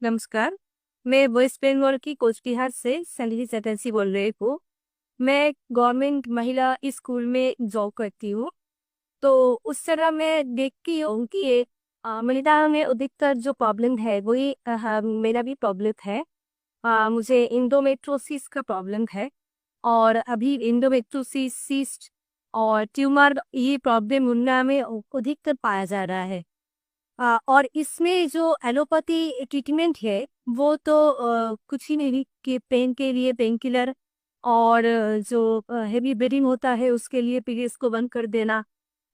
नमस्कार। मैं वेस्ट बंगाल की कोचबिहार से संगीत चटर्जी बोल रही हूँ। मैं गवर्नमेंट महिला स्कूल में जॉब करती हूँ। तो उस तरह मैं देखती हूँ कि ये महिलाओं में अधिकतर जो प्रॉब्लम है वही मेरा भी प्रॉब्लम है। मुझे इंडोमेट्रोसिस का प्रॉब्लम है। और अभी इंडोमेट्रोसिस सिस्ट और ट्यूमर ये प्रॉब्लम उनमें में अधिकतर पाया जा रहा है। और इसमें जो एलोपैथी ट्रीटमेंट है वो तो कुछ ही नहीं कि पेन के लिए पेन किलर और जो हेवी ब्लीडिंग होता है उसके लिए पीरियड्स को बंद कर देना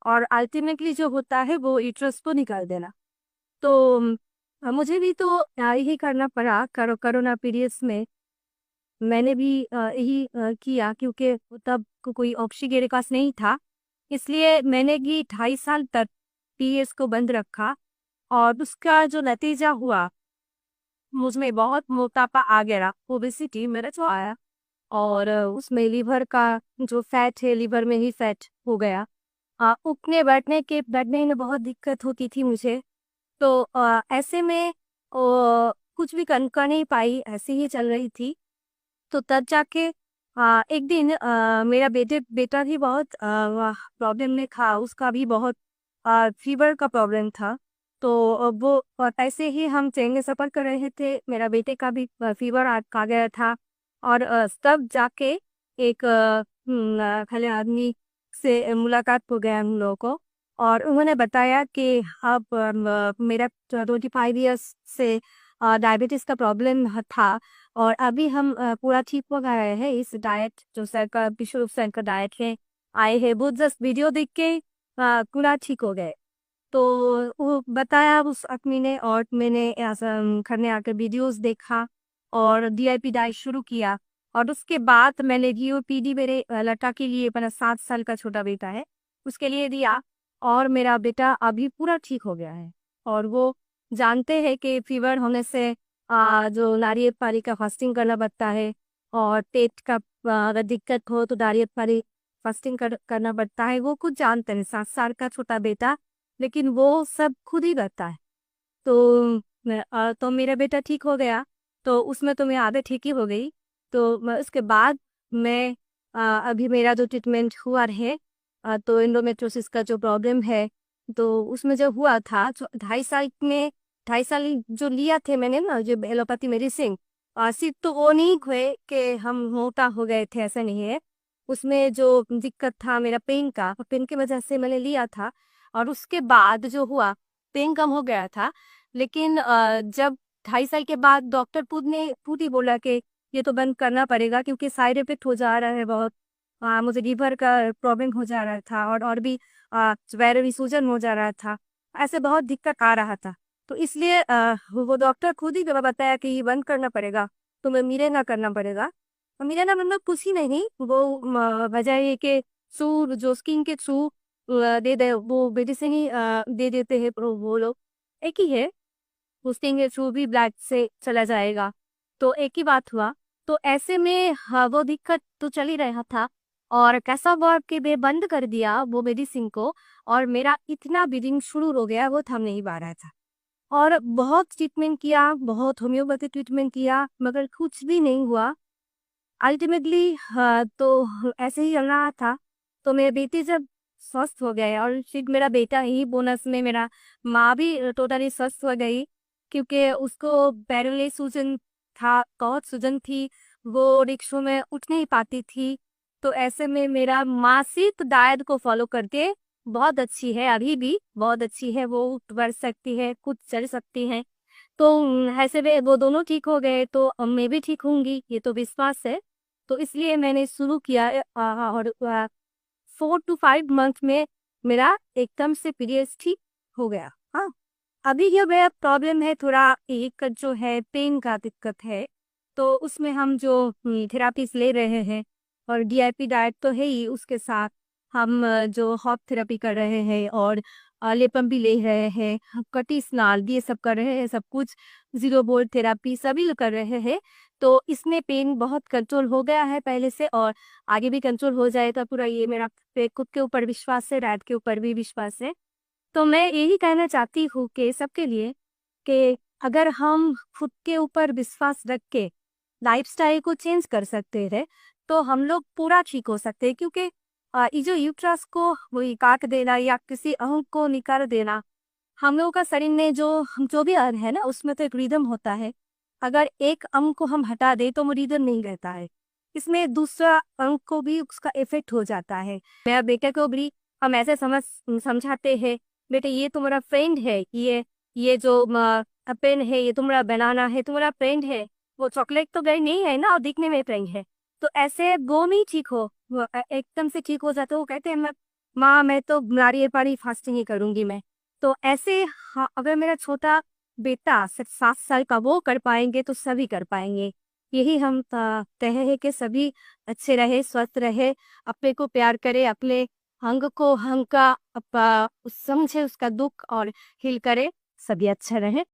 और अल्टीमेटली जो होता है वो यूट्रस को निकाल देना। तो मुझे भी तो यही करना पड़ा कोरोना पीरियड्स में। मैंने भी यही किया क्योंकि तब कोई ऑक्सीजन के पास नहीं था। इसलिए मैंने भी 2.5 साल तक पीरियड्स को बंद रखा और उसका जो नतीजा हुआ मुझमें बहुत मोटापा आ गया, ओबेसिटी मेरा जो आया। और उसमें लीवर का जो फैट है लीवर में ही फैट हो गया। उठने बैठने में बहुत दिक्कत होती थी मुझे। तो ऐसे में कुछ भी कर नहीं पाई, ऐसे ही चल रही थी। तो तब जाके एक दिन मेरा बेटा भी बहुत प्रॉब्लम में था, उसका भी बहुत फीवर का प्रॉब्लम था। तो वो ऐसे ही हम ट्रेन में सफ़र कर रहे थे, मेरा बेटे का भी फीवर आ गया था। और तब जाके एक खले आदमी से मुलाकात हो गया हम लोगों को। और उन्होंने बताया कि अब मेरा 25 ईयर्स से डायबिटीज़ का प्रॉब्लम था। और अभी हम पूरा ठीक हो गए हैं। इस डाइट जो सर का विश्व सर का डाइट है आए हैं, वो जस्ट वीडियो देख के पूरा ठीक हो गए। तो वो बताया उस आदमी ने और मैंने ऐसा घर में आकर वीडियोस देखा और डीआईपी डाइट शुरू किया। और उसके बाद मैंने जीओपीडी मेरे लड़का के लिए, अपना 7 साल का छोटा बेटा है उसके लिए दिया। और मेरा बेटा अभी पूरा ठीक हो गया है। और वो जानते हैं कि फीवर होने से जो नारियल पानी का फास्टिंग करना पड़ता है। और पेट का अगर दिक्कत हो तो नारियल पानी फास्टिंग करना पड़ता है। वो कुछ जानते हैं, 7 साल का छोटा बेटा, लेकिन वो सब खुद ही करता है। तो तो मेरा बेटा ठीक हो गया। तो उसमें तो मैं आधे ठीक ही हो गई। तो उसके बाद मैं अभी मेरा जो ट्रीटमेंट हुआ है, तो एंडोमेट्रोसिस का जो प्रॉब्लम है, तो उसमें जो हुआ था 2.5 साल में, 2.5 साल जो लिया थे मैंने ना जो एलोपैथी मेडिसिन, सिर्फ तो वो नहीं हुए कि हम मोटा हो गए थे, ऐसा नहीं है। उसमें जो दिक्कत था मेरा पेन की वजह से मैंने लिया था। और उसके बाद जो हुआ, पेन कम हो गया था। लेकिन जब 2.5 साल के बाद डॉक्टर खुद ही बोला कि ये तो बंद करना पड़ेगा क्योंकि साइड इफेक्ट हो जा रहा है बहुत। मुझे लीवर का प्रॉब्लम हो जा रहा था और भी पैर में सूजन हो जा रहा था। ऐसे बहुत दिक्कत आ रहा था। तो इसलिए वो डॉक्टर खुद ही बताया कि ये बंद करना पड़ेगा, तुम्हें मिलेना करना पड़ेगा। और मिलेना मतलब कुछ ही नहीं, वो वजह ये कि सू जो स्किन के थ्रू दे वो मेडिसिन ही दे देते हैं वो लोग। एक ही है, स्किन के थ्रू भी ब्लड से चला जाएगा। तो एक ही बात हुआ। तो ऐसे में वो दिक्कत तो चल ही रहा था। और कैसा हुआ कि मैं बंद कर दिया वो मेडिसिन को और मेरा इतना ब्लीडिंग शुरू हो गया, वो थम नहीं पा रहा था। और बहुत ट्रीटमेंट किया, बहुत होम्योपैथी ट्रीटमेंट किया, मगर कुछ भी नहीं हुआ। अल्टीमेटली तो ऐसे ही चल रहा था। तो मेरे बेटे जब स्वस्थ हो गए और फिर मेरा बेटा ही बोनस में, मेरा माँ भी टोटली स्वस्थ हो गई क्योंकि उसको पैरों में सूजन था, बहुत सूजन थी, वो रिक्शों में उठ नहीं पाती थी। तो ऐसे में मेरा माँ सिर्फ डाइट को फॉलो करके बहुत अच्छी है, अभी भी बहुत अच्छी है, वो उठ बढ़ सकती है, खुद चल सकती है। तो ऐसे में वो दोनों ठीक हो गए तो अब मैं भी ठीक होंगी, ये तो विश्वास है। तो इसलिए मैंने शुरू किया और 4 to 5 मंथ में मेरा एकदम से पीरियड्स ठीक हो गया। हाँ, अभी ये मेरा प्रॉब्लम है, थोड़ा एक जो है पेन का दिक्कत है। तो उसमें हम जो थेरापीज ले रहे हैं और डीआईपी डाइट तो है ही, उसके साथ हम जो हॉट थेरेपी कर रहे हैं और लेपम भी ले रहे हैं, कटी स्नाल ये सब कर रहे हैं, सब कुछ जीरो बोल्ट थेरापी सभी कर रहे हैं। तो इसमें पेन बहुत कंट्रोल हो गया है पहले से, और आगे भी कंट्रोल हो जाएगा पूरा। ये मेरा खुद के ऊपर विश्वास है, डाइट के ऊपर भी विश्वास है। तो मैं यही कहना चाहती हूँ कि सबके लिए कि अगर हम खुद के ऊपर विश्वास रख के लाइफस्टाइल को चेंज कर सकते हैं तो हम लोग पूरा ठीक हो सकते हैं, क्योंकि ये जो यूट्रस को वही काट देना या किसी अंग को निकाल देना, हम लोगों का शरीर में जो भी अंग है ना, उसमें तो एक रिदम होता है। अगर एक अंग को हम हटा दें तो वो रिदम नहीं रहता है, इसमें दूसरा अंग को भी उसका इफेक्ट हो जाता है। मेरा बेटे को भी हम ऐसे समझाते हैं, बेटे ये तुम्हारा फ्रेंड है, ये जो पेन है ये तुम्हारा बनाना है, तुम्हारा फ्रेंड है। वो चॉकलेट तो गई नहीं है ना, और दिखने में फ्रेंड है। तो ऐसे वो नहीं ठीक हो, वो एकदम से ठीक हो जाते, वो कहते हैं माँ मैं तो नारियल पानी फास्टिंग ही करूंगी मैं। तो ऐसे हाँ, अगर मेरा छोटा बेटा 7 साल का वो कर पाएंगे तो सभी कर पाएंगे। यही हम कहे हैं कि सभी अच्छे रहे, स्वस्थ रहे, अपने को प्यार करे, अपने अंग को अंग का समझे उसका दुख और हील करे, सभी अच्छा रहे।